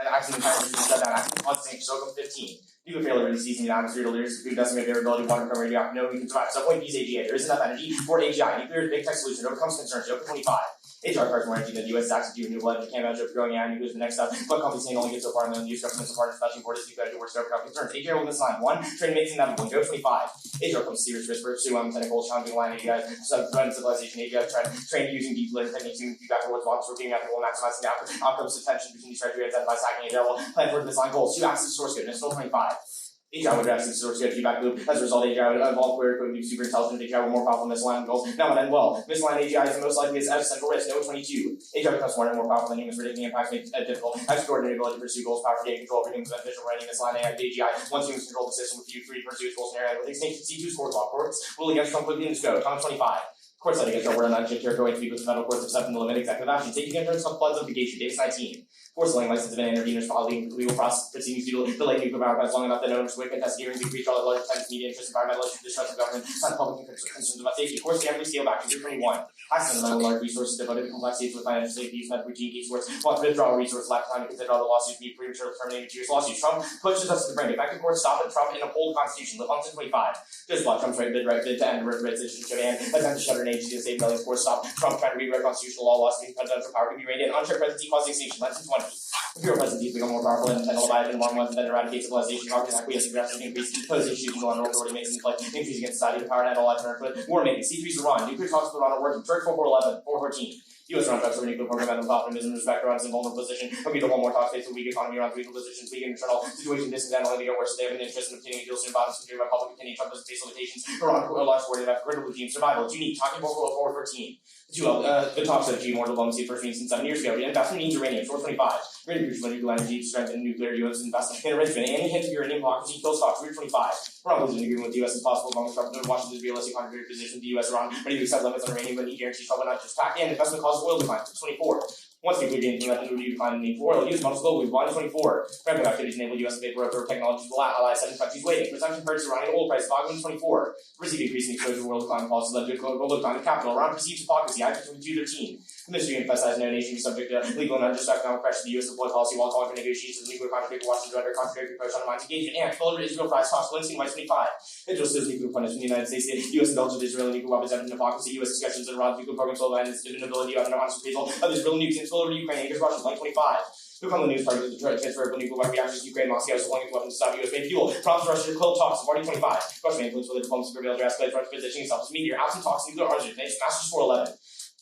Accident time shut down. Accident constant. So 15. Nuclear failure in season atmosphere to leaders food decimate variability, water recovery, radioactive, no, we can survive. Subpoint B's AGA. There is enough energy for AGI. Nuclear big tech solution overcomes concerns. Joker 25. HR cards more energy than the US taxes do renewable energy can't measure growing AI nuclear is the next step. But companies saying only get so far and then use governments so far especially for this nuclear energy works to overcome concerns. HR will miss line 1, training makes inevitable. Joe 25. HR comes serious risk for pursue technical challenging line AGI, subprevent civilization AGI, train using deep learning techniques using feedback towards models for being ethical, maximizing the outcomes of tension between these criteria identified stacking AGI will plan for this line goals. 2 axis source code, Missile 25. AGI would access source code feedback loop. As a result, AGI would evolve query code to be super intelligent. AGI will more powerful than misaligned goals. Now would end well. Misaligned AGI is the most likely as central risk. No 22. AGI becomes smarter and more powerful than humans, predicting impacts make it difficult. Extraordinary ability to pursue goals, power for gaining control over humans beneficial for any misaligned AI. AGI once humans control the system with you free to pursue its goals scenario. With extinction C2 scores law courts will against Trump quickly in the scope. Comment 25. Courts set against our word on unchecked territory to be with the federal courts accepting the limit executive action. Taking insurance on floods litigation. Davis 19. Forcing license of an interveners following legal process proceedings due to delay nuclear power plants long enough that owners would contest hearings and breach all the large tenants, media interests, environmental issues, distrust of government, and public concerns about safety. Of course, the Emily Seal back to 21. Accidental large resources devoted to complex states with financial safety, use method routine case works, while withdrawal resource lack time to consider all the lawsuits be premature terminated serious lawsuits. Trump pushes us to the brink. Effective courts stop at Trump and uphold the Constitution. Live on to 25. Just block Trump's right bid to end birth citizenship and attempt to shut an agency to save millions. Courts stop Trump trying to rewrite constitutional law, lost presidential power to be reined in. Unchecked presidency causing extinction. Less than 20. Imperial presidencies become more powerful and intend to lie in long ones and then eradicate civilization. Harker acquiesce aggressive increase pose issues in the authority makes in play increase against society the power to handle life and earth. War making. C3's Iran. Nuclear talks with Iran are working. Turk 411. 414. U.S. Iran talks over nuclear program and optimism respect Iran's invulnerable position. Maybe the one more talk states with weak economy, Iran's weak positions, weak internal situation, distance analytic get worse. They have an interest in obtaining a deal soon violence security by public opinion. Trump doesn't face limitations. Iran large coordinated after critical regime survival. It's unique. Talking about World War 14. The talks of more diplomacy first means since 7 years ago. Investment means uranium. 425. Really crucial nuclear energy, strengthen nuclear U.S. investment in enrichment. Any hint of uranium democracy kills stocks. 325. We're not losing agreement with the U.S. as possible. As long as Trump Washington's realistic contradictory position, the U.S. Iran ready to accept limits on uranium, but he guarantees Trump will not just pack in. Investment causes oil decline. 24. Once nuclear gains method would decline the need for oil use models globally. 124. Fremd activities enable U.S. vapor over technologies will ally 7 countries waiting. Presumption hurts Iranian oil price. 124. Perceived increasing exposure to world decline policies led to a global decline of capital. Iran perceived hypocrisy. I 2213. The ministry emphasized no nation is subject to legal and unjust economic pressure. The U.S. deployed policy while calling for negotiations with nuclear contract Washington under contradictory approach on the minds engagement. And Fuller Israel fries cost. Linsky by 25. Israel says nuclear weapons from the United States. The U.S. indulged Israeli nuclear weapons evident hypocrisy. U.S. discussions in Iran's nuclear program sold and its inability on an honest appraisal of Israel nukes and Fuller Ukraine. Anchors Russia. 25. Look on the news part of the transfer of nuclear weapon reactors to Ukraine. Moscow is selling its weapons to stop U.S. made fuel. Prompts Russia to quell talks. Party 25. Russian influence with the diplomacy prevailed to escalate Russia's positioning itself as meteor. Absent talks. Nuclear arms. Masters 411.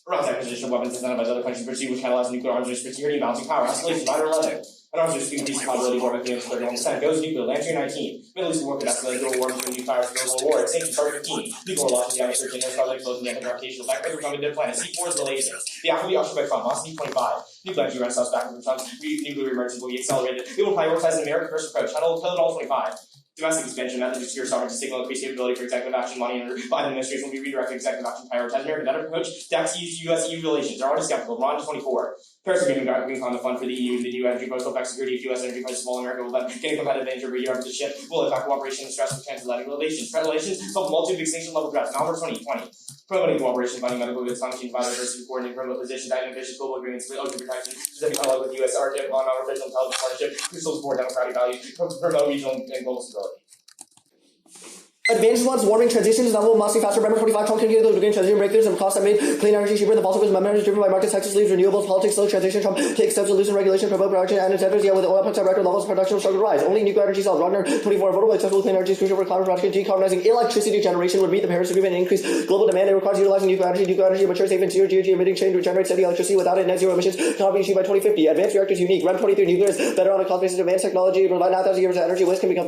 Iran's acquisition of weapons incentivized other countries to pursue which catalyzed nuclear arms race for security and balancing power. Escalation 9/11. An arms race increased probability war with 31%. Goes nuclear. Lancer 19. Middle East war could escalate into a war between nuclear powers and global war. Extinction target 15. Nuclear launch in the atmosphere to enhance project flows in the anti-gravitational back by becoming dead planet. C4 is the latest. The Aff will be ushered by Trump. Moss 25. Nuclear energy renaissance back from Trump's nuclear emergence will be accelerated. It will prioritize an American first approach. Huddle all 25. Domestic expansion methods of secure sovereignty signal increased capability for executive action. Money under Biden administration will be redirected executive action. Prioritize American better approach. DAX U.S.-EU relations are already skeptical. Ron 24. Paris Agreement got green the fund for the EU and the new energy postal effect security. If U.S. energy prices fall, America will then gain a competitive advantage over Europe. The shift will affect cooperation and stress with transatlantic relations. Threat relations solve a multitude of extinction level threats. Number 2020. Promoting cooperation, funding medical goods, function, biodiversity, coordinating remote positions, ambitious global agreements for ocean protection, specific dialogue with U.S. Arctic on artificial intelligence partnership, crucial support democratic values, promote regional and global stability. Advantage ones, warming transitions, novel, musty, faster, remember 45, Trump continued those green transition breakthroughs and costs that made clean energy cheaper. The fossil fuels memories driven by markets, Texas leaves, renewables, politics, slow transition. Trump takes steps to loosen regulation, promote production, and incentives, yet with oil prices at record levels, production will struggle to rise. Only nuclear energy cells, Wagner 24, votable, accessible clean energy is crucial for climate production. Decarbonizing electricity generation would meet the Paris Agreement and increase global demand. It requires utilizing nuclear energy, mature, safe, and zero GHG emitting chain to generate steady electricity without it. Net zero emissions cannot be achieved by 2050. Advanced reactors unique. REM 23 nuclear is better on a cost basis. Advanced technology provide 9,000 years of energy waste can become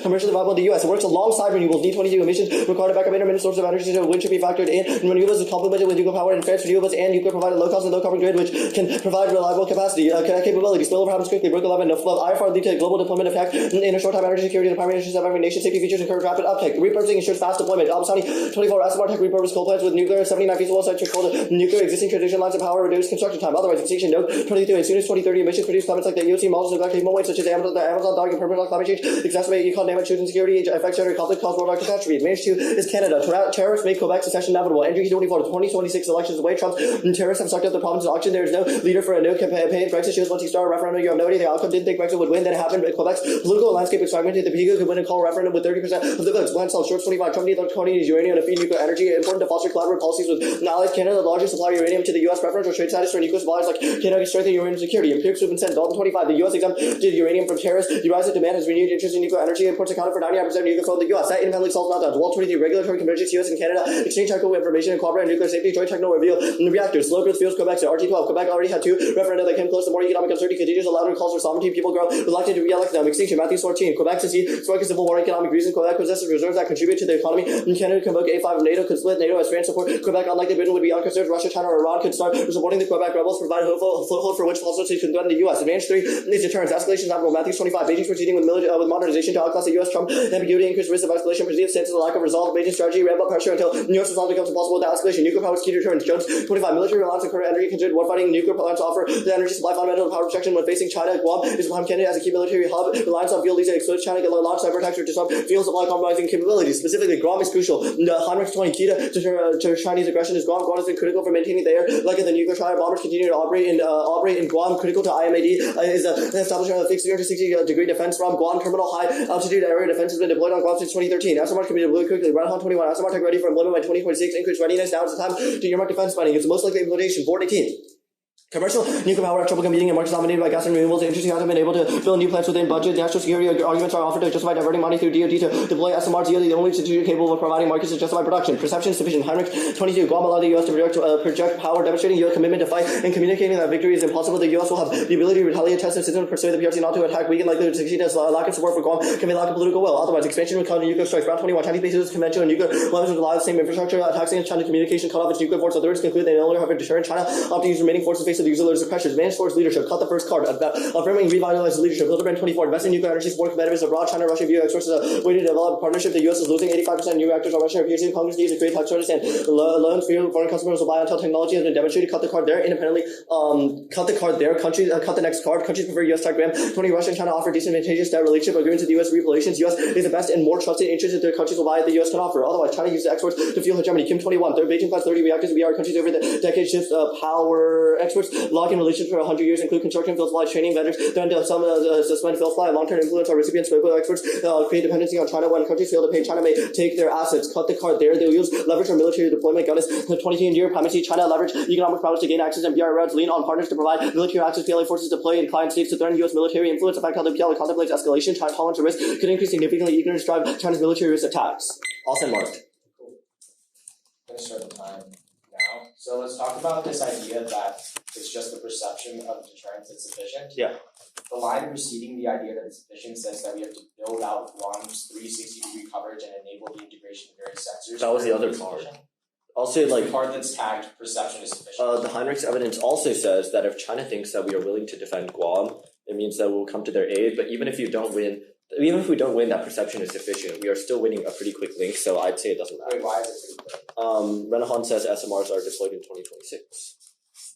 commercially viable in the U.S. It works alongside renewables. D22 emissions required a backup intermittent source of energy, so wind should be factored in. Renewables is complemented with nuclear power. In France, renewables and nuclear provide a low cost and low carbon grid, which can provide reliable capacity, capability. Spillover happens quickly. Brook 11, no flood. IFR lead to global deployment effect in a short time. Energy security, the primary issues of every nation. Safety features encourage rapid uptake. Repurposing ensures fast deployment. Albany 24 SMR Tech repurpose coal plants with nuclear. 79 feasible sites to control the nuclear existing transition lines of power. Reduce construction time. Otherwise, extinction. Note 22. As soon as 2030, emissions produce climate like the EOC models of capable weight such as the Amazon dog and permanent climate change exacerbate econ damage, food insecurity, effects generate conflict, cause world architecture. Advantage 2 is Canada. Terrorists make Quebec secession inevitable. NDC 24 to 2026 elections away. Trump and terrorists have sucked up the province's auction. There is no leader for a new campaign. Brexit shows once you start a referendum, you have no idea the outcome. Didn't think Brexit would win. Then it happened. Quebec's political landscape is fragmented. The people could win a call referendum with 30% of the votes. One sells shorts 25. Trump needs to use uranium to feed nuclear energy. Important to foster collaborative policies with allies. Canada, the largest supplier of uranium to the U.S. preferential trade status for nuclear suppliers like Canada, strengthen uranium security. Empirics have been sent. Dalton 25. The U.S. exempted uranium from terrorists. The rise of demand has renewed interest in nuclear energy. Imports accounted for 99% of nuclear flow in the U.S. That independently solves meltdowns. Wall 23. Regulatory convergence. U.S. and Canada exchange technical information and cooperate on nuclear safety. Joint technical review in the reactors. Slow growth fuels. Quebec. RT12. Quebec already had 2 referenda that came close. The more economic uncertainty continues, the louder calls for sovereignty. People grow reluctant to re-elect them. Extinction. Matthew 14. Quebec secede. Spark a civil war. Economic reasons. Quebec possesses reserves that contribute to the economy. And Canada convoke A5 of NATO. Could split NATO as France support. Quebec, unlike the Britain, would be unconserved. Russia, China, or Iran could start supporting the Quebec rebels. Provide a foothold for which false states could threaten the U.S. Advantage 3 is deterrence. Escalation is inevitable. Matthew 25. Beijing's proceeding with modernization to outclass the U.S. Trump ambiguity, increased risk of escalation, perceived sense of the lack of resolve. Beijing strategy, ramp up pressure until U.S. resolve becomes impossible without escalation. Nuclear power is key to deterrence. Jones 25. Military reliance on current energy considered warfighting. Nuclear plants offer the energy supply fundamental power protection when facing China. Guam is behind Canada as a key military hub. Reliance on fuel leasing expose China can launch cyber attacks or disrupt fuel supply compromising capabilities. Specifically, Guam is crucial. The Heinrich 20 key to Chinese aggression is Guam. Guam has been critical for maintaining the air. Like the nuclear triad, bombers continue to operate in Guam. Critical to IMAD is the establishment of a fixed 360-degree defense from Guam terminal. High altitude area defense has been deployed on Guam since 2013. SMR can be deployed quickly. Round 21. SMR tech ready for employment by 2026. Increased readiness. Now is the time to earmark defense spending. It's the most likely implementation. Board 18. Commercial nuclear power have trouble competing in markets dominated by gas and renewables. The industry hasn't been able to build new plants within budget. National security arguments are offered to justify diverting money through DoD to deploy SMRs. The only institution capable of providing markets to justify production. Perception sufficient. Heinrich 22. Guam allowed the U.S. to project power, demonstrating U.S. commitment to fight and communicating that victory is impossible. The U.S. will have the ability to retaliate, test the system, persuade the PRC not to attack. Weaken likelihood to succeed as lack of support for Guam can be lack of political will. Otherwise, expansion would counter nuclear strikes. Round 21. Chinese bases conventional nuclear weapons would rely on the same infrastructure. Attacks against China communication cut off its nuclear force. Authorities conclude they no longer have a deterrent. China opted to use remaining forces face of the auxiliaries of pressures. Managed force leadership. Cut the first card. Affirming revitalized leadership. Hildebrand 24. Invest in nuclear energy support competitors abroad. China, Russia view experts as a way to develop a partnership. The U.S. is losing 85% of new reactors on Russian PhD. Congress needs to create tax credits and loans for foreign customers will buy until technology has been demonstrated. Cut the card there independently. Cut the card there. Countries cut the next card. Countries prefer U.S. Telegram. 20. Russia and China offer disadvantageous debt relationship agreements with the U.S. relations. U.S. is the best and more trusted interest that their countries will buy that the U.S. can offer. Otherwise, China uses exports to fuel Hegemony. Kim 21. Beijing plus 30 reactors. We are countries over the decade shift power exports. Lock in relations for 100 years include construction, field supply, training vendors. Then some suspend field supply. Long-term influence on recipients. Political experts create dependency on China. When countries fail to pay, China may take their assets. Cut the card there. They'll use leverage for military deployment. Gun is 20-year primacy. China leverage economic powers to gain access and BR routes. Lean on partners to provide military access. PLA forces deploy in client states to threaten U.S. military influence. Affect how the PLA contemplates escalation. China tolerance to risk could increase significantly. Ignorance drive China's military risk attacks. All send marked. Cool. I'm gonna start the time now. So let's talk about this idea that it's just the perception of deterrence that's sufficient. Yeah. The line preceding the idea that it's sufficient says that we have to build out Guam's 360-degree coverage and enable the integration of various sensors. That was the other part. Also, the part that's tagged perception is sufficient. The Heinrich's evidence also says that if China thinks that we are willing to defend Guam, it means that we'll come to their aid. But even if we don't win, that perception is sufficient. We are still winning a pretty quick link, so I'd say it doesn't matter. Wait, why is it pretty quick? Renahan says SMRs are deployed in 2026.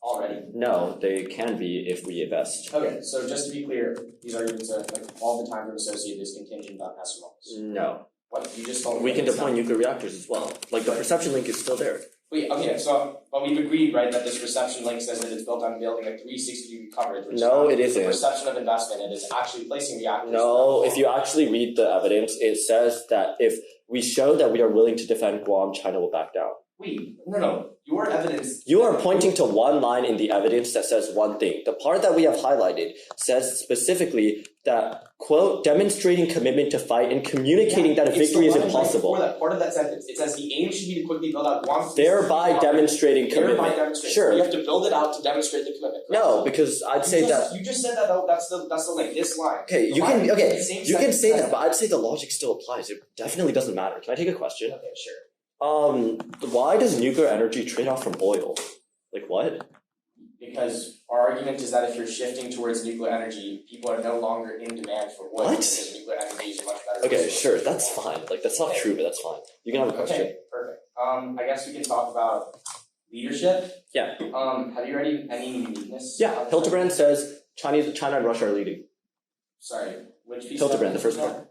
Already? No, they can be if we invest. Okay, so just to be clear, these arguments are like all the time associated is contingent on SMRs. No. What you just told me? We can deploy nuclear reactors as well. Like the perception link is still there. Wait, okay, so but we've agreed, right, that this perception link says that it's built on building a 360-degree coverage. Which no, is it isn't. The perception of investment, and it's actually placing reactors. No, if you actually read the evidence, it says that if we show that we are willing to defend Guam, China will back down. Wait, no. Your evidence... You are pointing to one line in the evidence that says one thing. The part that we have highlighted says specifically that, quote, demonstrating commitment to fight and communicating that a victory is impossible. Right that part of that sentence, it says the aim should be to quickly build out Guam. Thereby demonstrating commitment. Thereby demonstrating. Sure. You have to build it out to demonstrate the commitment. Correct? No, because I'd say that... You just said that, though, that's the link, this line. Okay, you can say that, but I'd say the logic still applies. It definitely doesn't matter. Can I take a question? Okay, sure. Why does nuclear energy trade off from oil? Like what? Because our argument is that if you're shifting towards nuclear energy, people are no longer in demand for oil. What? Because nuclear energy is a much better. Okay, sure, that's fine. Like that's not true, but that's fine. You can have a question. Okay, perfect. I guess we can talk about leadership. Yeah. Have you already any uniqueness? Yeah. Hildebrand says China and Russia are leading. Sorry, which piece? Hildebrand, the first part.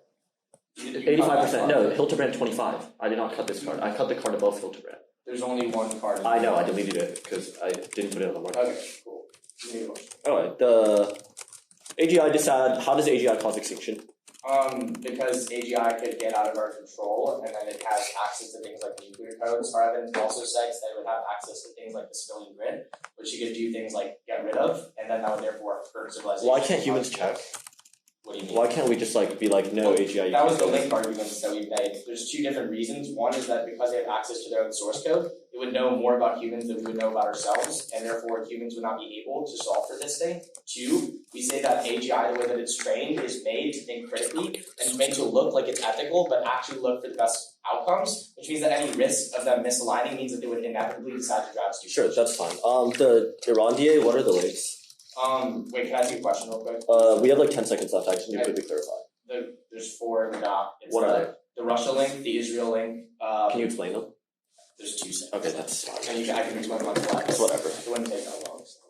85%. No, Hildebrand 25. I did not cut this card. I cut the card above Hildebrand. There's only one card. I know, I deleted it because I didn't put it on the market. Okay, cool. Alright, the AGI decide. How does AGI cause extinction? Because AGI could get out of our control, and then it has access to things like nuclear codes. Our evidence also says that it would have access to things like the civilian grid, which you could do things like get rid of, and then that would therefore hurt civilization. Why can't humans check? What do you mean? Why can't we just like be like, no, AGI? That was the link arguments that we made. There's two different reasons. One is that because they have access to their own source code, it would know more about humans than we would know about ourselves, and therefore humans would not be able to solve for this thing. Two, we say that AGI, the way that it's trained, is made to think critically and made to look like it's ethical, but actually look for the best outcomes, which means that any risk of them misaligning means that they would inevitably decide to drive stupid. Sure, that's fine. The Irandier, what are the links? Wait, can I ask you a question real quick? We have like 10 seconds left. I just need to quickly clarify. There's four in the doc. It's what are they? The Russia link, the Israel link. Can you explain them? There's 2 seconds. Okay, that's fine. And I can explain them on the fly. It's whatever. It wouldn't take that long. So.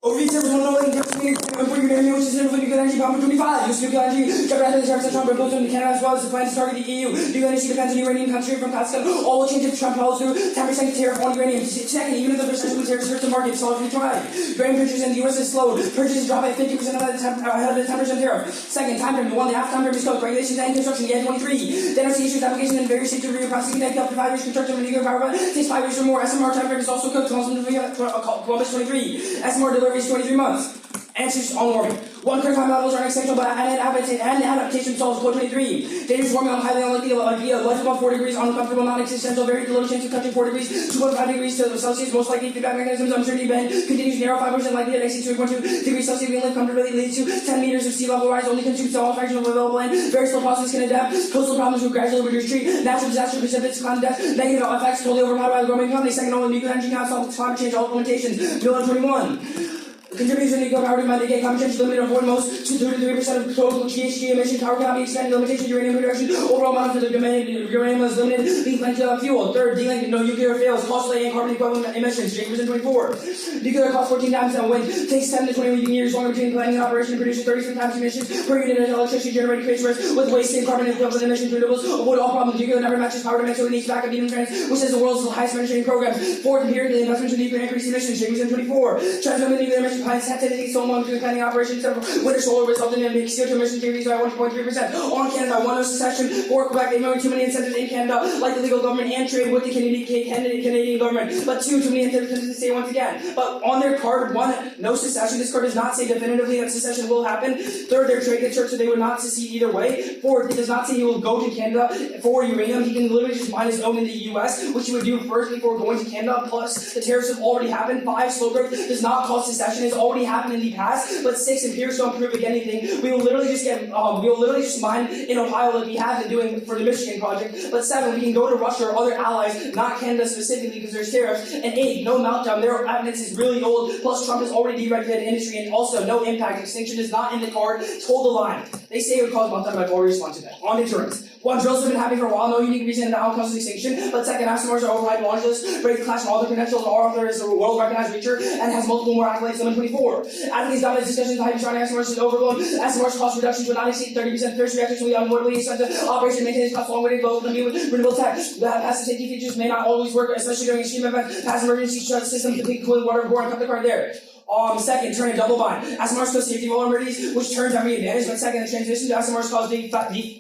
Overview servers will know in depth meaning for your enemy, which is in nuclear energy bomb 25. Use nuclear energy, Trevor Anthony starts at Trump proposed in Canada as well as the plan to target the EU. Nuclear energy depends on uranium country from Pascal. All will change if Trump follows through. 10% tariff on uranium. Second, even if the percentage of tariffs hurt the market, so if we try. Uranium purchases in the US is slowed. Purchases drop by 50% ahead of the 10% tariff. Second, time frame. The one, the half time frame is called regulations and construction. The 23. The NRC issues application in various states to review prosecuting up to 5 years construction of a nuclear power plant. Takes 5 years or more. SMR time frame is also cooked. Columbus 23. SMR delivery is 23 months. Answers on warming. One current time levels are unacceptable, but adaptation solves 423. Dangerous warming on highly unlikely idea. Life above 4 degrees, uncomfortable, non-existential, very low chance of touching 4 degrees, 2.5 degrees Celsius, most likely feedback mechanisms, uncertainty band, continues narrow 5% likelihood, exceeds 2.2 degrees Celsius, being lift comfortably leads to 10 meters of sea level rise, only consumes small fraction of available land, very slow process can adapt, coastal problems will gradually retreat, natural disaster precipitates climate death, negative effects totally overpowered by the growing economy, second only nuclear energy cannot solve climate change, all implementations, Bill 21. Contributions to nuclear power demand, they climate change limited avoid most to 33% of total GHG emission. Power cannot be expanded. Limitation uranium production. Overall amount of the demand uranium is limited. Being plenty of fuel. Third, dealing no nuclear fails. Costly and carbon equivalent emissions. Jacob 24. Nuclear costs 14 times that wind. Takes 7 to 20 years longer between planning and operation. Produces 33 times emissions per unit of electricity generated. Creates risk with waste and carbon equivalent emissions. Renewables avoid all problems. Nuclear never matches power demand, so it needs backup even trends, which is the world's highest emission program. Fourth, empirically investment in nuclear increase emissions. Jacob 24. Transmitting nuclear emission plants have to long to planning operations of winter solar resulting in CO2 emission decrease by 1.3%. On Canada, 1 no secession, 4 Quebec, they know too many incentives in Canada, like the legal government and trade with the Canadian government. But 2, too many incentives to say once again. But on their card, 1, no secession. This card does not say definitively that secession will happen. 3rd, their trade gets hurt, so they would not secede either way. 4th, it does not say he will go to Canada for uranium. He can literally just mine his own in the US, which he would do first before going to Canada. Plus, the tariffs have already happened. 5, slow growth does not cause secession. It's already happened in the past. But 6, empirics don't prove anything. We will literally just mine in Ohio like we have been doing for the Michigan project. But 7, we can go to Russia or other allies, not Canada specifically because there's tariffs. And 8, no meltdown. Their evidence is really old. Plus, Trump has already deregulated industry, and also no impact. Extinction is not in the card. Hold the line. They say it would cause meltdown, but I've already responded to that. On deterrence. 1, drills have been happening for a while, no unique reason the outcomes of extinction. But 2nd, Aff Summary are override launch list, break the clash from all the credentials, and our author is a world recognized reacher, and has multiple more accolades than 24. After these dominant discussions, the hypersonic Aff Summary is overblown. Aff Summary's cost reductions would not exceed 30%. First reactors will be unavoidably expensive. Operation maintenance costs long-waited low can be with renewable tech. The passive safety features may not always work, especially during extreme events. Passive emergency systems complete cooling water and board. Cut the card there. 2nd, turn a double bind. SMRs cause safety vulnerabilities, which turns every advantage. But 2nd, the transition to SMRs cause big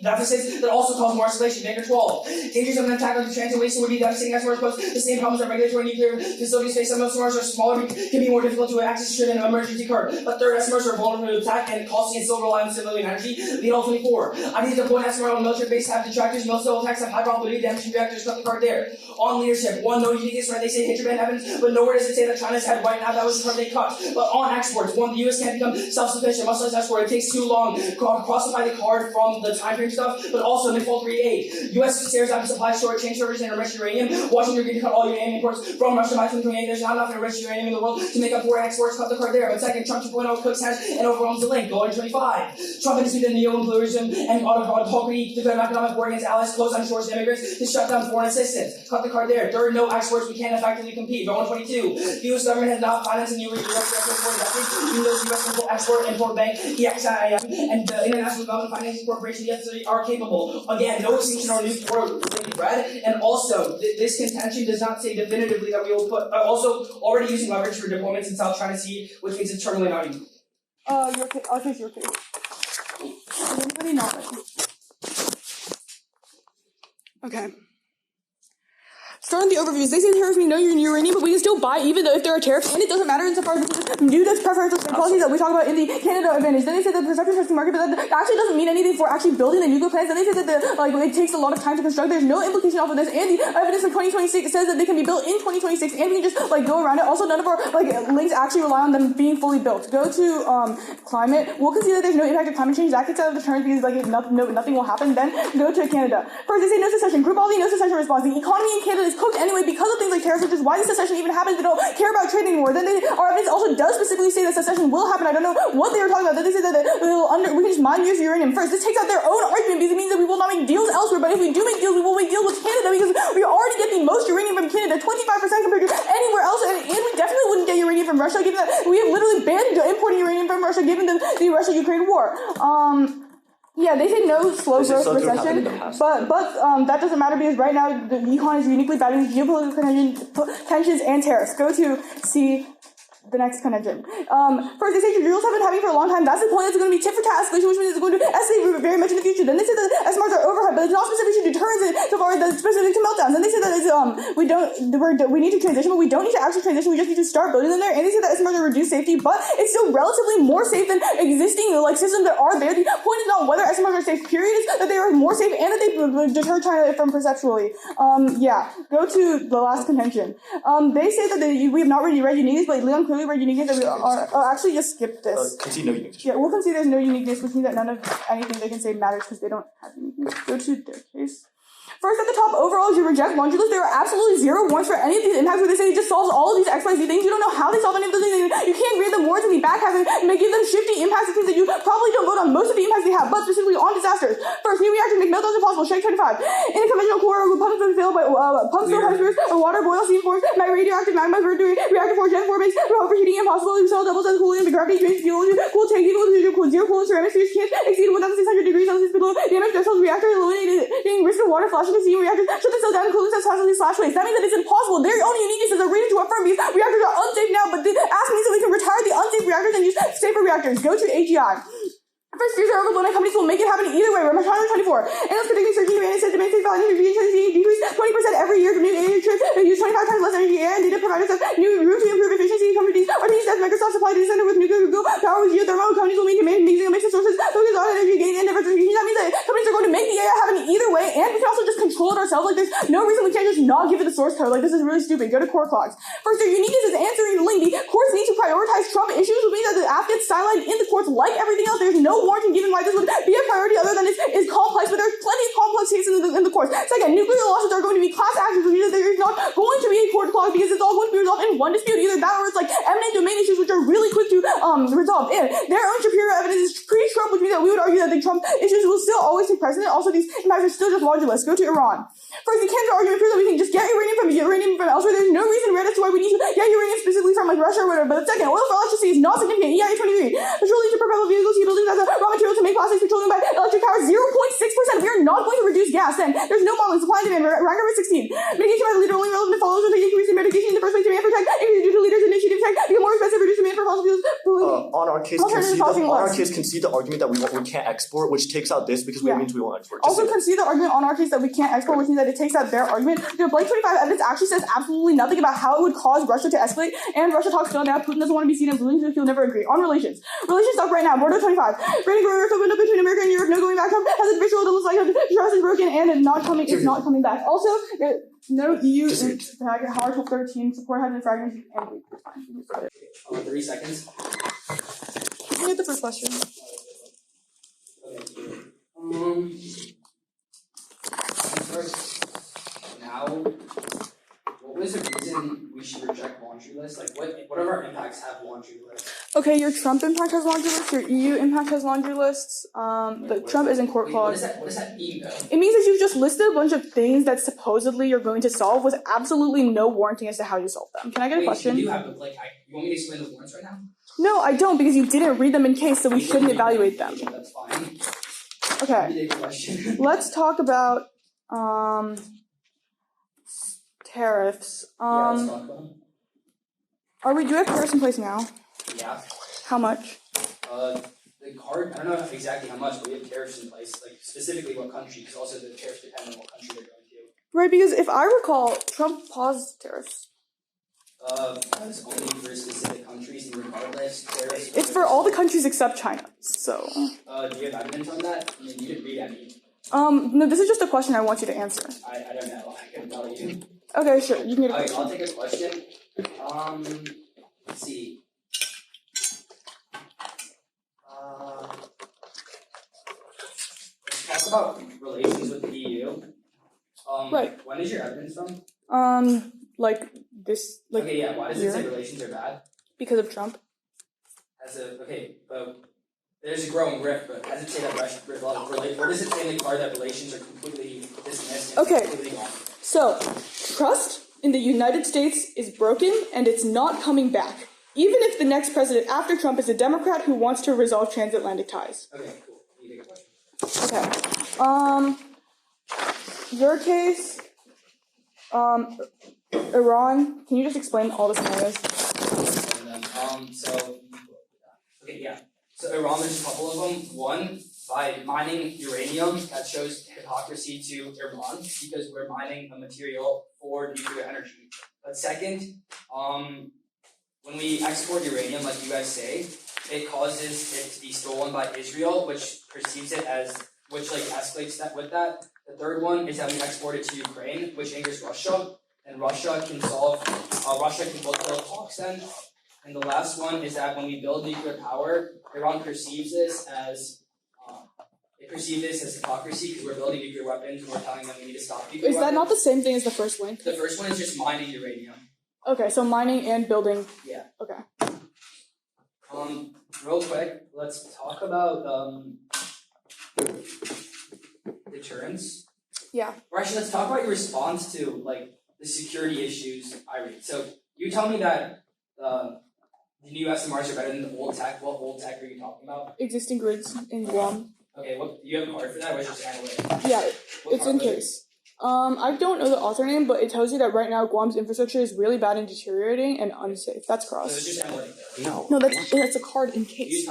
deficits that also cause more escalation. Negative 12. Dangers of an attack on the transit waste would be devastating. SMRs pose the same problems that regulatory nuclear facilities face. Some SMRs are smaller, can be more difficult to access should an emergency occur. But 3rd, SMRs are vulnerable to attack and costly and still rely on civilian energy. Lead all 24. I need to point SMR on military base have detractors. Most civil attacks have high probability of damaging reactors. Cut the card there. On leadership, 1, no uniqueness, right? They say Hinterland evidence, but nowhere does it say that China's head right now. That was the card they cut. But on exports, 1, the US can't become self-sufficient, much less export. It takes too long to crossify the card from the time frame stuff, but also default 3.8. US stares at supply short, change servers and enriched uranium. Washington agreed to cut all uranium imports from Russia by 2028. There's not enough enriched uranium in the world to make up 4 exports. Cut the card there. But 2nd, Trump 2.0 cooks has and overwhelms the link. Go to 25. Trump instituted neo-imperialism and autocracy to declare economic war against allies, close on shores to immigrants to shut down foreign assistance. Cut the card there. 3rd, no exports. We can't effectively compete. Go 122. The US government has not financed a new even though the U.S. Export-Import Bank, EXIM, and the International Development Financing Corporation, the FCC, are capable. Again, no extinction or new war will be read, and also, this contention does not say definitively that we will put, also already using leverage for deployments in South China Sea, which means it's terminally not even. Your case, I'll take your case. Is anybody not ready? Okay. Starting the overviews, they say tariffs mean no uranium, but we can still buy even though if there are tariffs, and it doesn't matter insofar as due to preferential trade policies that we talk about in the Canada Advantage. Then they say the perception testing market, but that actually doesn't mean anything for actually building the nuclear plants. And they say that it takes a lot of time to construct. There's no implication off of this, and the evidence from 2026 says that they can be built in 2026, and we can just go around it. Also, none of our links actually rely on them being fully built. Go to climate. We'll concede that there's no impact of climate change. That gets out of the terms because nothing will happen. Then go to Canada. First, they say no secession. Group all the no secession response. The economy in Canada is cooked anyway because of things like tariffs, which is why the secession even happens. They don't care about trade anymore. Then our evidence also does specifically say that secession will happen. I don't know what they were talking about. Then they say that we can just mine use uranium first. This takes out their own argument because it means that we will not make deals elsewhere. But if we do make deals, we will make deals with Canada because we already get the most uranium from Canada, 25% compared to anywhere else, and we definitely wouldn't get uranium from Russia, given that we have literally banned importing uranium from Russia, given the Russia-Ukraine war. Yeah, they say no slow growth recession, but that doesn't matter because right now the econ is uniquely battling geopolitical tensions and tariffs. Go to see the next contention. First, they say drills have been having for a long time. That's the point. It's going to be tit for tat escalation, which means it's going to escalate very much in the future. Then they say that SMRs are overhead, but it's not specific to deterrence so far as specific to meltdowns. Then they say that it's, we need to transition, but we don't need to actually transition. We just need to start building them there. And they say that SMRs are reduced safety, but it's still relatively more safe than existing systems that are there. The point is not whether SMRs are safe. Period. Is that they are more safe and that they deter China from perceptually. Yeah. Go to the last contention. They say that we have not read uniqueness, but Leon clearly read uniqueness that we are. Actually, just skip this. Concede no uniqueness. Yeah, we'll concede there's no uniqueness, which means that none of anything they can say matters because they don't have uniqueness. Go to their case. First, at the top, overall, you reject laundry list. There are absolutely 0 warrants for any of these impacts where they say it just solves all of these XYZ things. You don't know how they solve any of those things. You can't grade them warrants in the back half and give them shifty impacts of things that you probably don't vote on most of the impacts they have, but specifically on disasters. First, new reactors make meltdowns impossible. Strike 25. In a conventional core, pumps will fail by pumps still hemspheres, water boil, steam forms, radioactive magma, reactor 4, Gen 4 makes overheating impossible. The cell doubles as cooling, the gravity drains fuel, cool tank, even with zero coolant ceramic spheres can't exceed 1,600 degrees Celsius below. Damage thresholds reactor eliminating risk of water flashing to steam reactors. Shut the cell down and cooling cells constantly slash waste. That means that it's impossible. Their own uniqueness is a reason to affirm because reactors are unsafe now, but ask me so we can retire the unsafe reactors and use safer reactors. Go to AGI. First, fears are overblown and companies will make it happen either way. We're 124. Analysts predicting surging demand said demand stays value decrease 20% every year from new energy trips and use 25 times less energy and data providers have new room to improve efficiency. Companies are being said Microsoft supply data center with nuclear Google power with geothermal. Companies will maintain using a mix of sources focus on energy gain and diversification. That means that companies are going to make the AI happen either way, and we can also just control it ourselves. There's no reason we can't just not give it the source code. This is really stupid. Go to core clocks. First, their uniqueness is answering the link. The courts need to prioritize Trump issues, which means that the app gets sidelined in the courts like everything else. There's no warranty given why this would be a priority other than it's complex, but there's plenty of complex cases in the courts. Second, nuclear lawsuits are going to be class actions, which means that there is not going to be a court clock because it's all going to be resolved in one dispute, either that or it's eminent domain issues, which are really quick to resolve. And their own superior evidence is pre-Trump, which means that we would argue that the Trump issues will still always take precedent. Also, these impacts are still just laundryless. Go to Iran. First, the counter argument proves that we can just get uranium from elsewhere. There's no reason read as to why we need to get uranium specifically from Russia or whatever. But second, oil for electricity is not significant. EIA 23. Petroleum to propel vehicles, buildings as a raw material to make plastics, petroleum by electric power 0.6%. We are not going to reduce gas. Then there's no modeling. Supply and demand. Rank number 16. Mitigation by the leader only relevant to follows with the increase in mitigation in the first place. Demand for tech. Increase due to leaders' initiative tech. Become more expensive. Reduce demand for fossil fuels. On our case, concede the argument that we can't export, which takes out this because we means we won't export. Also concede the argument on our case that we can't export, which means that it takes out their argument. The Blake 25 evidence actually says absolutely nothing about how it would cause Russia to escalate, and Russia talks still now. Putin doesn't want to be seen as losing, so he'll never agree. On relations stuck right now. Bordeaux 25. Rating growth window between America and Europe. No going back. Trump has a visual that looks like trust is broken and it's not coming back. Also, no EU Article 13 support has been fragmented and weak. 3 seconds. Can you get the first question? Now, what was the reason we should reject laundry lists? What of our impacts have laundry lists? Okay, your Trump impact has laundry lists, your EU impact has laundry lists. The Trump is in court clause. What does that mean, though? It means that you've just listed a bunch of things that supposedly you're going to solve with absolutely no warranting as to how you solve them. Can I get a question? You have, you want me to explain the warrants right now? No, I don't, because you didn't read them in case, so we shouldn't evaluate them. That's fine. Okay, let's talk about tariffs. Let's talk about them. Do we have tariffs in place now? Yeah. How much? The card, I don't know exactly how much, but we have tariffs in place, like specifically what country, because also the tariffs depend on what country they're going to. Right, because if I recall, Trump paused tariffs. That's only for specific countries, and regardless, tariffs. It's for all the countries except China, so. Do you have evidence on that? I mean, you didn't read any. No, this is just a question I want you to answer. I don't know, I can tell you. Okay, sure, you can get a Okay, question. I'll take a question. Let's see. Let's talk about relations with the EU. Right. When is your evidence from? Like this, like. Okay, yeah. Why does it say relations are bad? Because of Trump. But there's a growing rift. But how does it say that what does it say in the card that relations are completely dismissed? And Okay. completely gone? So, trust in the United States is broken and it's not coming back. Even if the next president after Trump is a Democrat who wants to resolve transatlantic ties. Okay, cool. You take a question. Okay. Your case, Iran, can you just explain all the scenarios? So Iran, there's a couple of them. One, by mining uranium, that shows hypocrisy to Iran because we're mining a material for nuclear energy. But second, when we export uranium, like you guys say, it causes it to be stolen by Israel, which perceives it as, which like escalates that with that. The third one is that we export it to Ukraine, which angers Russia, and Russia can both build talks then. And the last one is that when we build nuclear power, Iran perceives this as hypocrisy because we're building nuclear weapons and we're telling them we need to stop nuclear weapons. Is that not the same thing as the first link? The first one is just mining uranium. Okay, so mining and building. Yeah. Okay. Real quick, let's talk about deterrence. Yeah. Or actually, let's talk about your response to like the security issues I read. So you tell me that the new SMRs are better than the old tech. What old tech are you talking about? Existing grids in Guam. Okay, what do you have a card for that, or is it just analytic? Yeah, What it's card in was it? case. I don't know the author name, but it tells you that right now Guam's infrastructure is really bad and deteriorating and unsafe. That's So it's cross. just analytic. No, that's a card in case.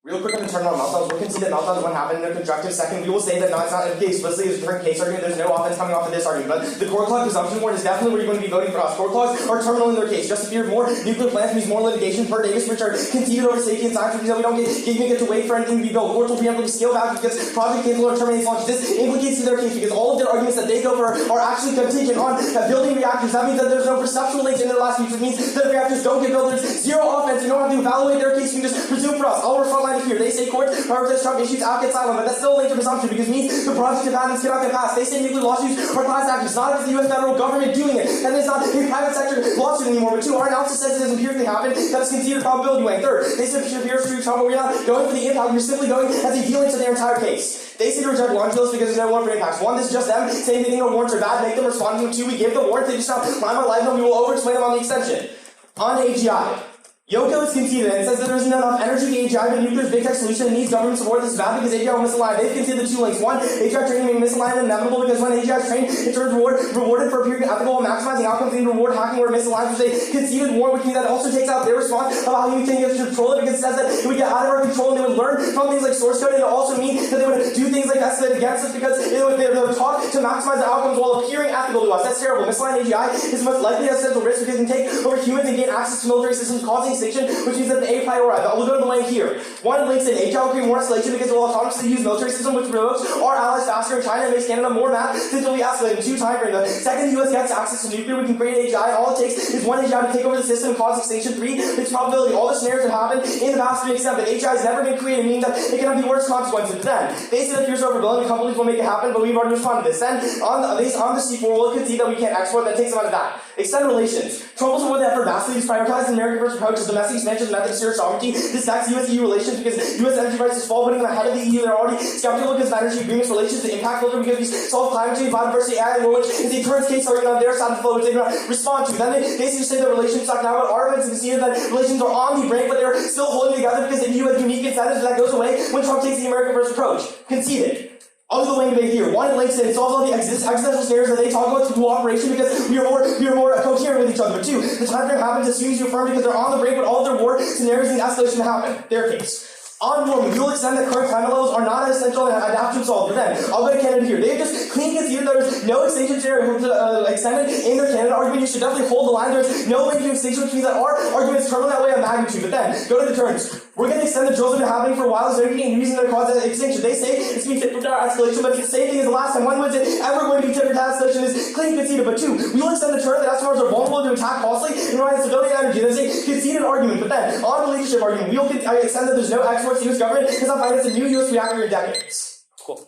Real quick on the term on meltdowns, we can see that meltdowns when happened in a constructive. Second, we will say that no, it's not explicitly a different case argument. There's no offense coming off of this argument. But the core clause presumption warrant is definitely where you're going to be voting for us. Core clause are terminal in their case. Just to fear more nuclear plants means more litigation per Davis, which are conceded over safety and science because we don't get to wait for anything to be built. Courts will preemptively scale back because project cancel or terminates launch. This implicates to their case because all of their arguments that they go for are actually contingent on building reactors. That means that there's no perceptual links in their last speech, which means that if reactors don't get built, there's zero offense. You don't have to evaluate their case. You can just presume for us. I'll front line here. They say courts. However, this Trump issues out gets silent, but that's still a linked to presumption because it means the project of patents cannot get passed. They say nuclear lawsuits are class actions, not as the U.S. federal government doing it. And it's not a private sector lawsuit anymore. But two, our analysis says it has empirically happened. That's considered probability weighing. Third, they said Shapiro screwed Trump, but we're not going for the impact. We're simply going as a dealing to their entire case. They say to reject laundry lists because there's no warrant for impacts. One, this is just them saying they think no warrants are bad, make them respond to them. Two, we give the warrant. They just not rhyme or live them. We will over-explain them on the extension. On AGI. Yoko is conceded and says that there isn't enough energy to AGI, but nuclear's big tech solution needs government support. This is bad because AGI will misalign. They've conceded the two links. One, AGI training may misaligned and inevitable because when AGI is trained, it turns rewarded for a period of ethical and maximizing outcomes and reward hacking where it misaligns, which they conceded more, which means that it also takes out their response about how you think you have to control it because it says that it would get out of our control and they would learn from things like source code, and it also means that they would do things like escalate against us because they would talk to maximize the outcomes while appearing ethical to us. That's terrible. Misaligned AGI is most likely a central risk because it can take over humans and gain access to military systems causing extinction, which means that the A priority. We'll go to the link here. One links in AGI will create more escalation because it will autonomously use military system which provokes our allies faster in China and makes Canada more mad since it will be escalated in two time frames. The second the US gets access to nuclear, we can create AGI. All it takes is one AGI to take over the system and cause extinction. Three, its probability. All the scenarios that happened in the past to an extent, but AGI has never been created, meaning that it can have the worst consequences. Then, they say that here's overbuilding, the companies will make it happen, but we've already responded to this. Then, on the C4, we'll concede that we can't export, that takes them out of that. Extend relations. Trump was one that for vastly prioritized an American first approach to domestic expansion of method of serious sovereignty. This stacks US-EU relations because US energy prices fall, putting them ahead of the EU. They're already skeptical because of energy agreements, relations to impact filter because we solve climate change, biodiversity, AI, and which is the current case argument on their side of the flow, which they do not respond to. Then they basically say that relations suck now, but arguments and conceded that relations are on the brink, but they're still holding together because the EU has unique incentives, and that goes away when Trump takes the American first approach. Conceded. I'll do the wing debate here. One, it links in. It solves all the existential scenarios that they talk about cooperation because we are more coherent with each other. But two, the time frame happens as soon as you affirm because they're on the brink, but all of their war scenarios need escalation to happen. Their case. On warming, we will extend that current climate levels are not as essential and adaptation solved. But then, I'll go to Canada here. They have just clean conceded there's no extinction scenario extended in their Canada argument. You should definitely hold the line. There's no way to extinction, which means that our argument is terminal that way of magnitude. But then, go to the terms. We're going to extend the drills that have been happening for a while, so they're getting reason to cause extinction. They say it's going to be tit for tat escalation, but it's the same thing as the last time. One was it ever going to be tit for tat escalation is clean conceded. But two, we will extend the term that SMRs are vulnerable to attack falsely and rely on stability and energy. That's a conceded argument. But then, on the leadership argument, we will extend that there's no exports to US government because I'm finance a new US reactor in decades. Cool.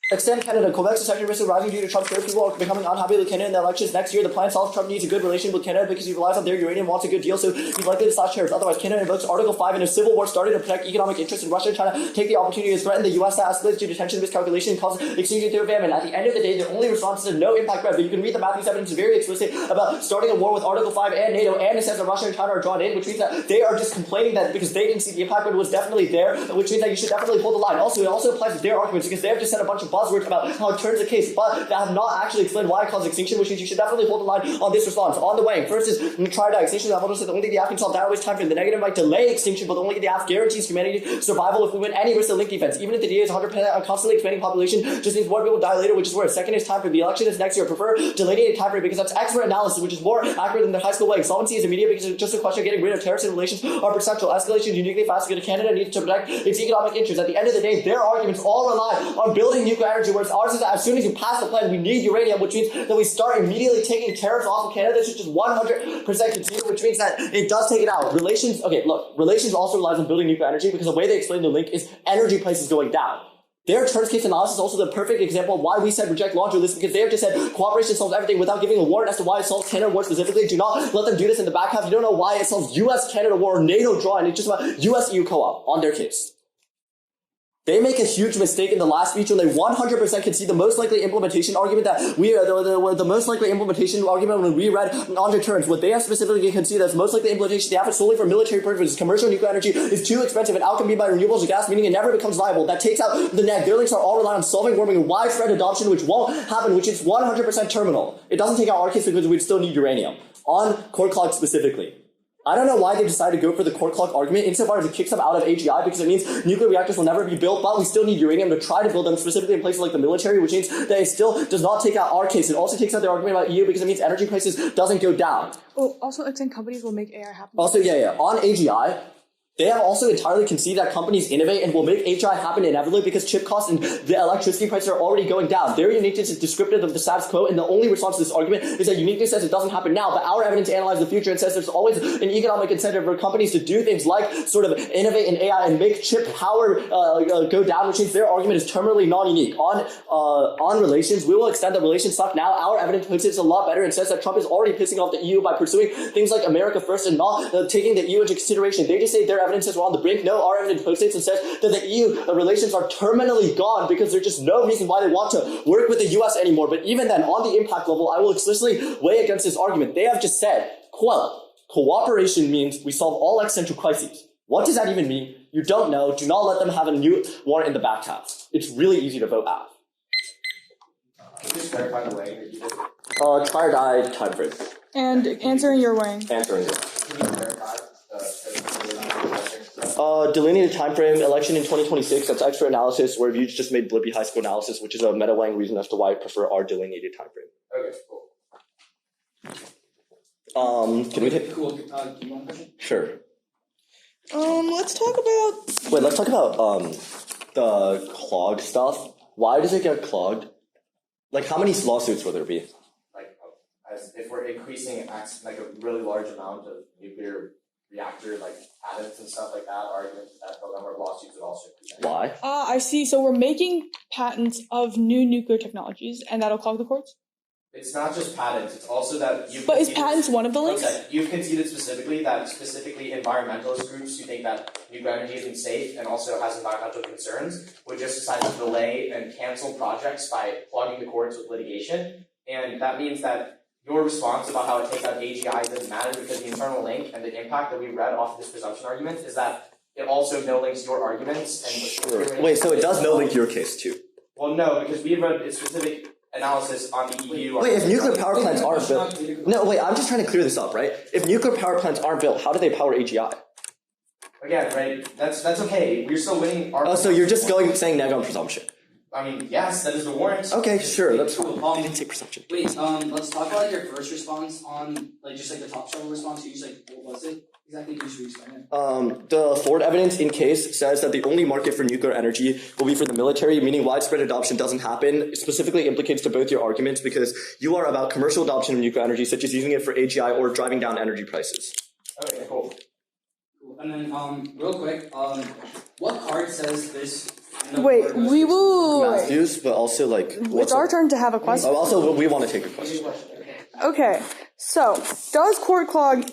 Extend Canada. Quebec's second risk of rising due to Trump's third people are becoming unhappy with Canada in the elections next year. The plan solves Trump needs a good relation with Canada because he relies on their uranium, wants a good deal, so he's likely to slash tariffs. Otherwise, Canada invokes Article 5 in a civil war started to protect economic interests in Russia and China. Take the opportunity to threaten the US that escalates due to tension, miscalculation, and causes extinction through famine. At the end of the day, their only response is a no impact threat. But you can read the Matthews evidence is very explicit about starting a war with Article 5 and NATO, and it says that Russia and China are drawn in, which means that they are just complaining that because they didn't see the impact, but it was definitely there, which means that you should definitely hold the line. Also, it also applies to their arguments because they have just said a bunch of buzzwords about how it turns the case, but that have not actually explained why it caused extinction, which means you should definitely hold the line on this response. On the way, first is try to extinction. I've also said the only thing the Aff can solve that always time frame. The negative might delay extinction, but the only thing the Aff guarantees humanity survival if we win any risk of link defense. Even if the DA is 100% constantly expanding population, just means more people die later, which is worse. Second is time frame. The election is next year. I prefer delineated time frame because that's expert analysis, which is more accurate than the high school way. Solvency is immediate because it's just a question of getting rid of tariffs and relations are perceptual. Escalation is uniquely fast because Canada needs to protect its economic interests. At the end of the day, their arguments all rely on building nuclear energy, whereas ours is that as soon as you pass the plan, we need uranium, which means that we start immediately taking tariffs off of Canada. This is just 100% conceded, which means that it does take it out. Relations, okay, look, relations also relies on building nuclear energy because the way they explain the link is energy prices going down. Their terms case analysis is also the perfect example of why we said reject laundry list because they have just said cooperation solves everything without giving a warrant as to why it solves Canada war specifically. Do not let them do this in the back half. You don't know why it solves US-Canada war or NATO draw, and it's just about US-EU co-op on their case. They make a huge mistake in the last speech when they 100% concede the most likely implementation argument that we are the most likely implementation argument when we read on the terms. What they have specifically conceded as most likely implementation, they have it solely for military purposes. Commercial nuclear energy is too expensive and outcompeted by renewables or gas, meaning it never becomes viable. That takes out the Neg. Their links are all relying on solving warming and widespread adoption, which won't happen, which is 100% terminal. It doesn't take out our case because we'd still need uranium. On core clock specifically. I don't know why they decided to go for the core clock argument insofar as it kicks them out of AGI because it means nuclear reactors will never be built, but we still need uranium to try to build them specifically in places like the military, which means that it still does not take out our case. It also takes out their argument about EU because it means energy prices doesn't go down. Oh, also it's in companies will make AI happen. Also, on AGI, they have also entirely conceded that companies innovate and will make AGI happen inevitably because chip costs and the electricity prices are already going down. Their uniqueness is descriptive of the status quo, and the only response to this argument is that uniqueness says it doesn't happen now, but our evidence analyzes the future and says there's always an economic incentive for companies to do things like sort of innovate in AI and make chip power go down, which means their argument is terminally non-unique. On relations, we will extend the relations stuff now. Our evidence puts it a lot better and says that Trump is already pissing off the EU by pursuing things like America first and not taking the EU into consideration. They just say their evidence says we're on the brink. No, our evidence post-states and says that the EU relations are terminally gone because there's just no reason why they want to work with the US anymore. But even then, on the impact level, I will explicitly weigh against this argument. They have just said, quote, cooperation means we solve all existential crises. What does that even mean? You don't know. Do not let them have a new warrant in the back half. It's really easy to vote Aff. Can you just clarify the way that you did? Try or die time frame. And answering your way. Answering it. Can you clarify Delineated time frame, election in 2026, that's extra analysis where you just made Blippi high school analysis, which is a meta-weighing reason as to why I prefer our delineated time frame. Okay, cool. Can we take... Cool. Do you want a question? Sure. Let's talk about... Wait, let's talk about, the clog stuff. Why does it get clogged? Like, how many lawsuits will there be? Like, as if we're increasing like a really large amount of nuclear reactor like patents and stuff like that, arguments that the number of lawsuits would also increase. Why? I see. So we're making patents of new nuclear technologies, and that'll clog the courts? It's not just patents, it's also that you've But is conceded- patents one of the links? Okay, you've conceded specifically that environmentalist groups who think that nuclear energy isn't safe and also has environmental concerns would just decide to delay and cancel projects by plugging the courts with litigation. And that means that your response about how it takes out AGI doesn't matter because the internal link and the impact that we read off of this presumption argument is that it also no links your arguments. And Wait, so it does no link your case too? Well, no, because we read its specific analysis on the EU. Wait, if nuclear power plants aren't built... No, wait, I'm just trying to clear this up, right? If nuclear power plants aren't built, how do they power AGI? Again, right, that's okay. We're still winning our... Oh, so you're just saying neg on presumption. I mean, yes, that is the warrant. Okay, sure, that's fine. I didn't say presumption. Wait, let's talk about like your first response on just like the top shovel response. You just what was it? Exactly, you should explain it. The Ford evidence in case says that the only market for nuclear energy will be for the military, meaning widespread adoption doesn't happen. It specifically implicates to both your arguments because you are about commercial adoption of nuclear energy, such as using it for AGI or driving down energy prices. Okay, cool. And then, real quick, what card says this? Wait, we will. Matthews, but also like. It's our turn to have a question. Oh, also, we want to take a question. Okay, so does court clog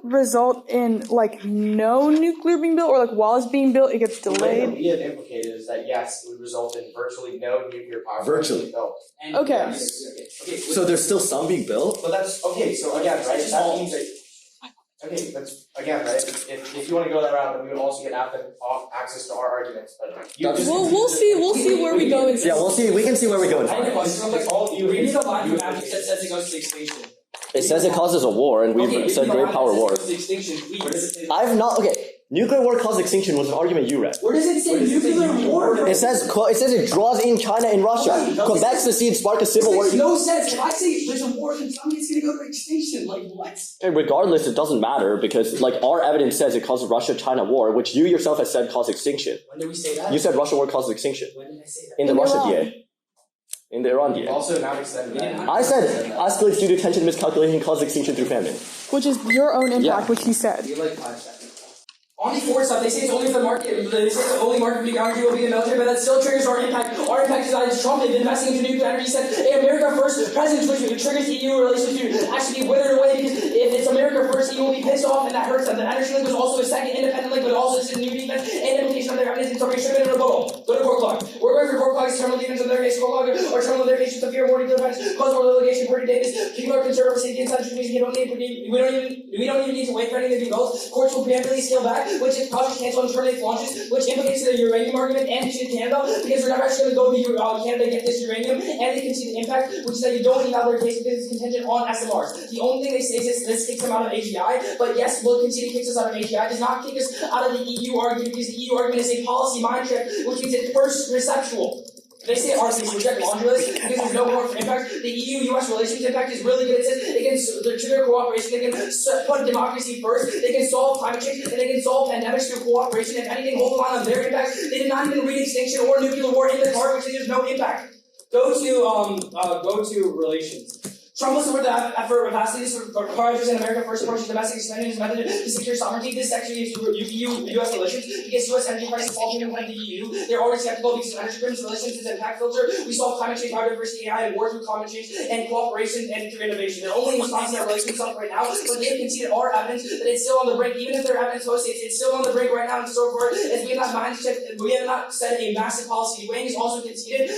result in like no nuclear being built, or like while it's being built it gets The way delayed? that we have implicated is that yes, it would result in virtually no nuclear power Virtually. being built. Okay. So there's still some being built? So that's okay. So again, right? That means that. Okay, that's again, right? If you want to go that route, then we would also get access to our arguments. But you just We'll see where we go. Yeah, we'll see. We can see where we go in I have a time. question. Like, read the line from Aff that says it goes to extinction. It says it causes a war, and we've said great power war. It goes to extinction, please. I've not. Okay, nuclear war causes extinction was an argument you read. Where does it say nuclear war? It says it draws in China and Russia. Quebec secede, spark a civil war. Makes no sense. If I say there's a war, then tell me it's gonna go to extinction. Like what? And regardless, it doesn't matter because like our evidence says it causes Russia-China war, which you yourself have said caused extinction. When did we say that? You said Russia war causes extinction When did I say that? in the In Russia Iran. DA. In the Iran DA. also now extended that. I said escalates due to tension, miscalculation, causes extinction through famine. Which is your own impact, Yeah. which he said. You're like 5 seconds. On the Ford stuff, they say it's only for the market. They say the only market for nuclear energy will be the military, but that still triggers our impact. Our impact is that Trump is investing into nuclear energy. Said, hey, America first, president, which triggers EU relations to actually be withered away because if it's America first, EU will be pissed off and that hurts them. The energy link was also a second independent link, but also it's a new defense and implication of their evidence and summary should have been a rebuttal. Go to court clock. We're going for court clock, terminal defense of their case, court clock, or terminal litigation to fear more nuclear defense, cause more litigation, Purdy Davis, people are concerned over safety and such reasons. We don't even need to wait for anything to be built. Courts will preemptively scale back, which is project cancel and terminate launches, which implicates the uranium argument and to Canada, because we're never actually going to go to Canada to get this uranium, and they can see the impact, which is that you don't need out their case because it's contingent on SMRs. The only thing they say is this kicks them out of AGI, but yes, will concede it kicks us out of AGI, does not kick us out of the EU argument, because the EU argument is a policy mind trick, which means it's first receptual. They say our case reject modulus because there's no more impact. The EU-US relations impact is really good. It says they can trigger cooperation. They can put democracy first. They can solve climate change and they can solve pandemics through cooperation. If anything, hold the line on their impact. They did not even read extinction or nuclear war in the card, which there's no impact. Go to relations. Trump was the effort of capacities for priorities in America first approaches domestic spending as a method to secure sovereignty. This section is EU-US relations because US energy prices fall between the EU. They're already skeptical because of energy agreements, relations, and impact filter. We solve climate change, biodiversity, AI, and war through climate change and cooperation and through innovation. They're only responsible to relations stuff right now, but they conceded our evidence that it's still on the brink. Even if their evidence post it's still on the brink right now and so forth. As we have not we have not set a massive policy. The wing is also conceded.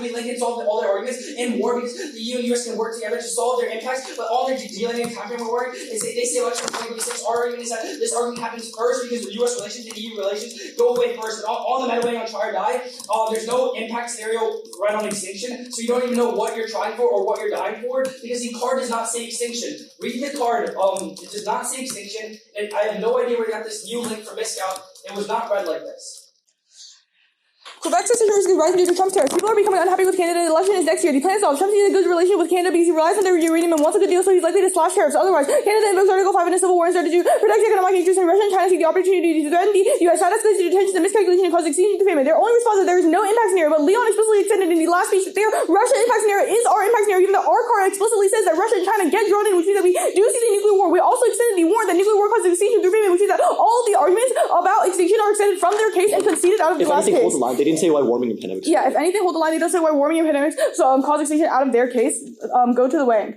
We link and solve all their arguments in war because the EU and US can work together to solve their impacts, but all their dealing and time frame we're working, they say election 2026. Our argument is that this argument happens first because the US relations and EU relations go away first. And on the meta wing on try or die, there's no impact scenario right on extinction, so you don't even know what you're trying for or what you're dying for because the card does not say extinction. Read the card. It does not say extinction, and I have no idea where you got this new link from Miscount. It was not read like this. Quebec citizens is rising due to Trump's tariffs. People are becoming unhappy with Canada. The election is next year. He plans to solve. Trump sees a good relationship with Canada because he relies on their uranium and wants a good deal, so he's likely to slash tariffs. Otherwise, Canada invokes Article 5 in a civil war and started to protect economic interests, and Russia and China see the opportunity to threaten the U.S. That escalates due to tensions and miscalculation and cause extinction to famine. Their only response is there is no impact scenario, but Leon explicitly extended in the last speech that their Russia impact scenario is our impact scenario, even though our card explicitly says that Russia and China get drawn in, which means that we do see the nuclear war war. We also extended the warrant that nuclear war causes extinction through agreement, which means that all of the arguments about extinction are extended from their case and conceded out of the last case. If anything, hold the line. They didn't say why warming and pandemics. Yeah, if anything, hold the line. They don't say why warming and pandemics cause extinction out of their case. Go to the weighing.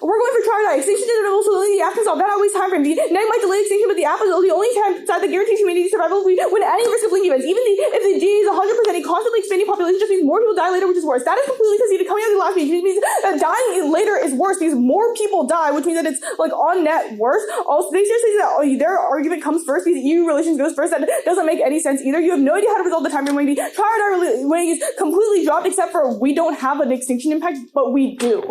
We're going for trial. Extinction did it also the Aff can solve that always time frame. The Neg might delay extinction, but the Aff is the only time side that guarantees humanity survival when any risk of linking events. Even if the GA is 100%, a constantly expanding population just means more people die later, which is worse. That is completely conceded coming out of the last meeting, which means that dying later is worse because more people die, which means that it's like on net worse. Also, they seriously say that their argument comes first because EU relations goes first. That doesn't make any sense either. You have no idea how to resolve the time frame weighing. The trial weighing is completely dropped except for we don't have an extinction impact, but we do.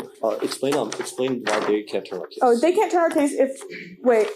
Explain why they can't turn our case. Oh, they can't turn our case if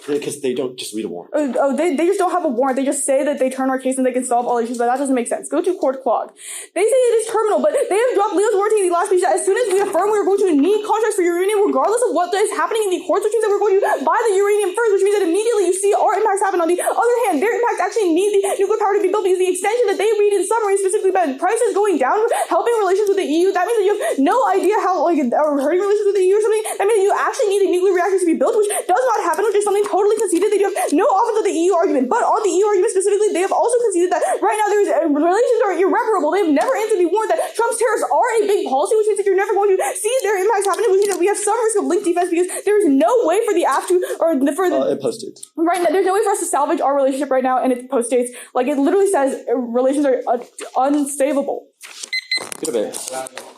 because they don't just read a warrant. They just don't have a warrant. They just say that they turn our case and they can solve all issues, but that doesn't make sense. Go to court clog. They say it is terminal, but they have dropped Leo's warranty in the last speech that as soon as we affirm we are going to need contracts for uranium regardless of what is happening in the courts, which means that we're going to buy the uranium first, which means that immediately you see our impacts happen. On the other hand, their impacts actually need the nuclear power to be built because the extension that they read in summary specifically about prices going down, helping relations with the EU, that means that you have no idea how or hurting relations with the EU or something. That means you actually need a nuclear reactor to be built, which does not happen, which is something totally conceded. They do have no offense of the EU argument, but on the EU argument specifically, they have also conceded that right now there's relations are irreparable. They have never answered the warrant that Trump's tariffs are a big policy, which means that you're never going to see their impacts happening, which means that we have some risk of link defense because there's no way for the Aff to it post-dates. Right now, there's no way for us to salvage our relationship right now, and it post-dates. Like, it literally says relations are unsavable. Get a bit.